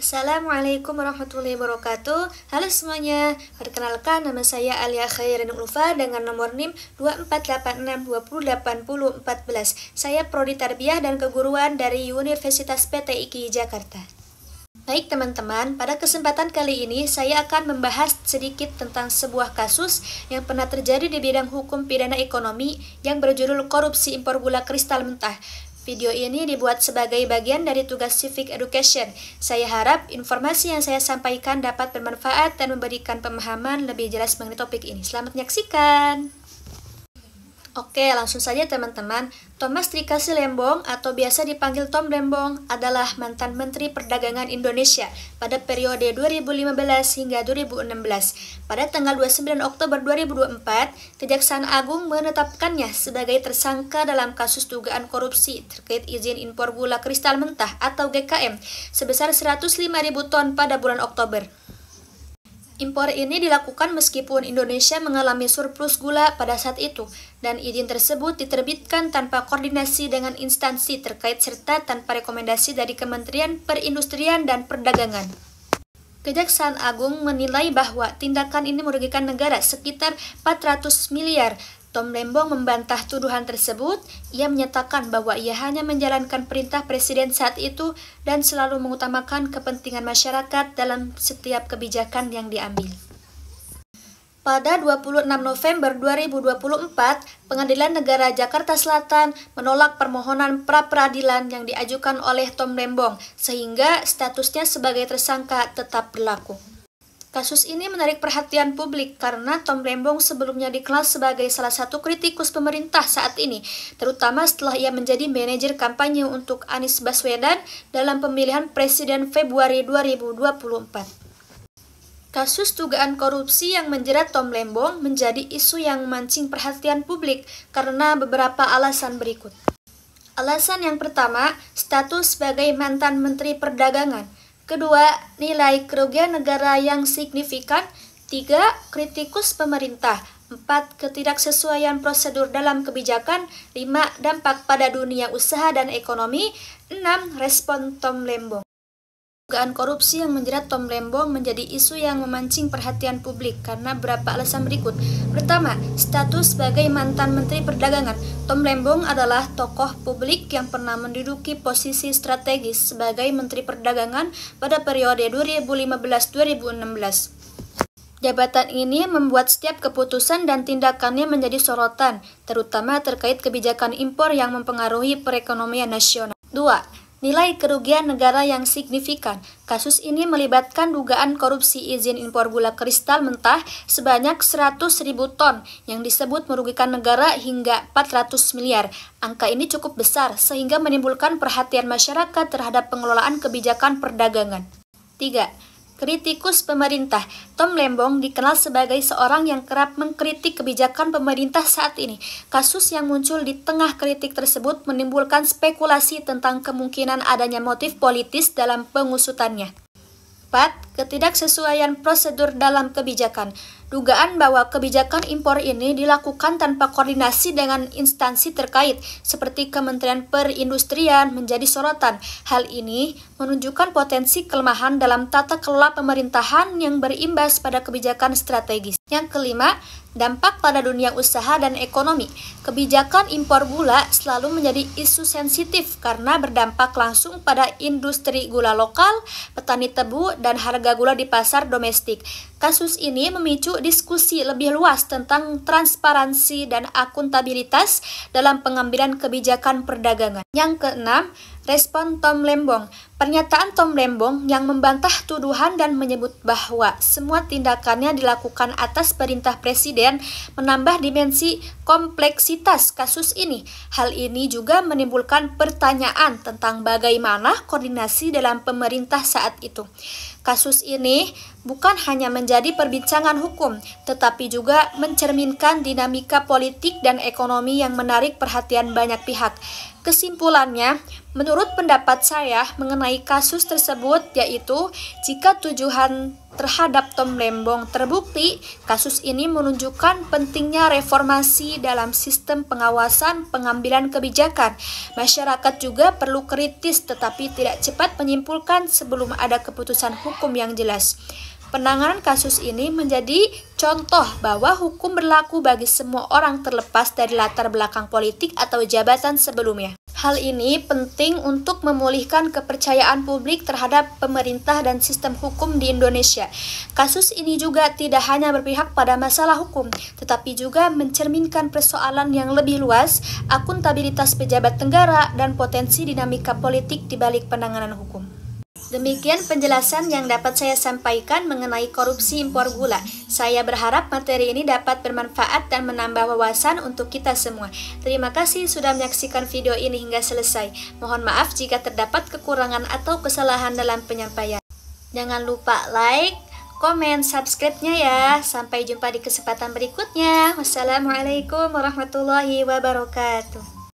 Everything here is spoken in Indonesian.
Assalamualaikum warahmatullahi wabarakatuh. Halo semuanya, perkenalkan nama saya Alia Khairin Ulfa dengan nomor NIM 2486208014. Saya Prodi Tarbiyah dan Keguruan dari Universitas PTIQ Jakarta. Baik teman-teman, pada kesempatan kali ini saya akan membahas sedikit tentang sebuah kasus yang pernah terjadi di bidang hukum pidana ekonomi yang berjudul korupsi impor gula kristal mentah. Video ini dibuat sebagai bagian dari tugas Civic Education. Saya harap informasi yang saya sampaikan dapat bermanfaat dan memberikan pemahaman lebih jelas mengenai topik ini. Selamat menyaksikan! Oke, langsung saja teman-teman. Thomas Trikasih Lembong atau biasa dipanggil Tom Lembong adalah mantan Menteri Perdagangan Indonesia pada periode 2015 hingga 2016. Pada tanggal 29 Oktober 2024, Kejaksaan Agung menetapkannya sebagai tersangka dalam kasus dugaan korupsi terkait izin impor gula kristal mentah atau GKM sebesar 105.000 ton pada bulan Oktober. Impor ini dilakukan meskipun Indonesia mengalami surplus gula pada saat itu, dan izin tersebut diterbitkan tanpa koordinasi dengan instansi terkait serta tanpa rekomendasi dari Kementerian Perindustrian dan Perdagangan. Kejaksaan Agung menilai bahwa tindakan ini merugikan negara sekitar 400 miliar. Tom Lembong membantah tuduhan tersebut. Ia menyatakan bahwa ia hanya menjalankan perintah presiden saat itu dan selalu mengutamakan kepentingan masyarakat dalam setiap kebijakan yang diambil. Pada 26 November 2024, Pengadilan Negara Jakarta Selatan menolak permohonan pra-peradilan yang diajukan oleh Tom Lembong, sehingga statusnya sebagai tersangka tetap berlaku. Kasus ini menarik perhatian publik karena Tom Lembong sebelumnya dikenal sebagai salah satu kritikus pemerintah saat ini, terutama setelah ia menjadi manajer kampanye untuk Anies Baswedan dalam pemilihan presiden Februari 2024. Kasus dugaan korupsi yang menjerat Tom Lembong menjadi isu yang memancing perhatian publik karena beberapa alasan berikut. Alasan yang pertama, status sebagai mantan Menteri Perdagangan. Kedua, nilai kerugian negara yang signifikan. 3. Kritikus pemerintah. 4. Ketidaksesuaian prosedur dalam kebijakan. 5. Dampak pada dunia usaha dan ekonomi. 6. Respon Tom Lembong. Dugaan korupsi yang menjerat Tom Lembong menjadi isu yang memancing perhatian publik karena beberapa alasan berikut. Pertama, status sebagai mantan Menteri Perdagangan. Tom Lembong adalah tokoh publik yang pernah menduduki posisi strategis sebagai Menteri Perdagangan pada periode 2015-2016. Jabatan ini membuat setiap keputusan dan tindakannya menjadi sorotan, terutama terkait kebijakan impor yang mempengaruhi perekonomian nasional. 2. Nilai kerugian negara yang signifikan. Kasus ini melibatkan dugaan korupsi izin impor gula kristal mentah sebanyak 100.000 ton yang disebut merugikan negara hingga 400 miliar. Angka ini cukup besar sehingga menimbulkan perhatian masyarakat terhadap pengelolaan kebijakan perdagangan. 3. Kritikus pemerintah. Tom Lembong dikenal sebagai seorang yang kerap mengkritik kebijakan pemerintah saat ini. Kasus yang muncul di tengah kritik tersebut menimbulkan spekulasi tentang kemungkinan adanya motif politis dalam pengusutannya. 4. Ketidaksesuaian prosedur dalam kebijakan. Dugaan bahwa kebijakan impor ini dilakukan tanpa koordinasi dengan instansi terkait, seperti Kementerian Perindustrian, menjadi sorotan. Hal ini menunjukkan potensi kelemahan dalam tata kelola pemerintahan yang berimbas pada kebijakan strategis. Yang kelima, dampak pada dunia usaha dan ekonomi. Kebijakan impor gula selalu menjadi isu sensitif karena berdampak langsung pada industri gula lokal, petani tebu, dan harga gula di pasar domestik. Kasus ini memicu diskusi lebih luas tentang transparansi dan akuntabilitas dalam pengambilan kebijakan perdagangan. Yang keenam, respon Tom Lembong. Pernyataan Tom Lembong yang membantah tuduhan dan menyebut bahwa semua tindakannya dilakukan atas perintah presiden menambah dimensi kompleksitas kasus ini. Hal ini juga menimbulkan pertanyaan tentang bagaimana koordinasi dalam pemerintah saat itu. Kasus ini bukan hanya menjadi perbincangan hukum, tetapi juga mencerminkan dinamika politik dan ekonomi yang menarik perhatian banyak pihak. Kesimpulannya, menurut pendapat saya mengenai kasus tersebut yaitu jika tuduhan terhadap Tom Lembong terbukti, kasus ini menunjukkan pentingnya reformasi dalam sistem pengawasan pengambilan kebijakan. Masyarakat juga perlu kritis tetapi tidak cepat menyimpulkan sebelum ada keputusan hukum yang jelas. Penanganan kasus ini menjadi contoh bahwa hukum berlaku bagi semua orang terlepas dari latar belakang politik atau jabatan sebelumnya. Hal ini penting untuk memulihkan kepercayaan publik terhadap pemerintah dan sistem hukum di Indonesia. Kasus ini juga tidak hanya berpihak pada masalah hukum, tetapi juga mencerminkan persoalan yang lebih luas, akuntabilitas pejabat negara, dan potensi dinamika politik di balik penanganan hukum. Demikian penjelasan yang dapat saya sampaikan mengenai korupsi impor gula. Saya berharap materi ini dapat bermanfaat dan menambah wawasan untuk kita semua. Terima kasih sudah menyaksikan video ini hingga selesai. Mohon maaf jika terdapat kekurangan atau kesalahan dalam penyampaian. Jangan lupa like, komen, subscribe-nya ya. Sampai jumpa di kesempatan berikutnya. Wassalamualaikum warahmatullahi wabarakatuh.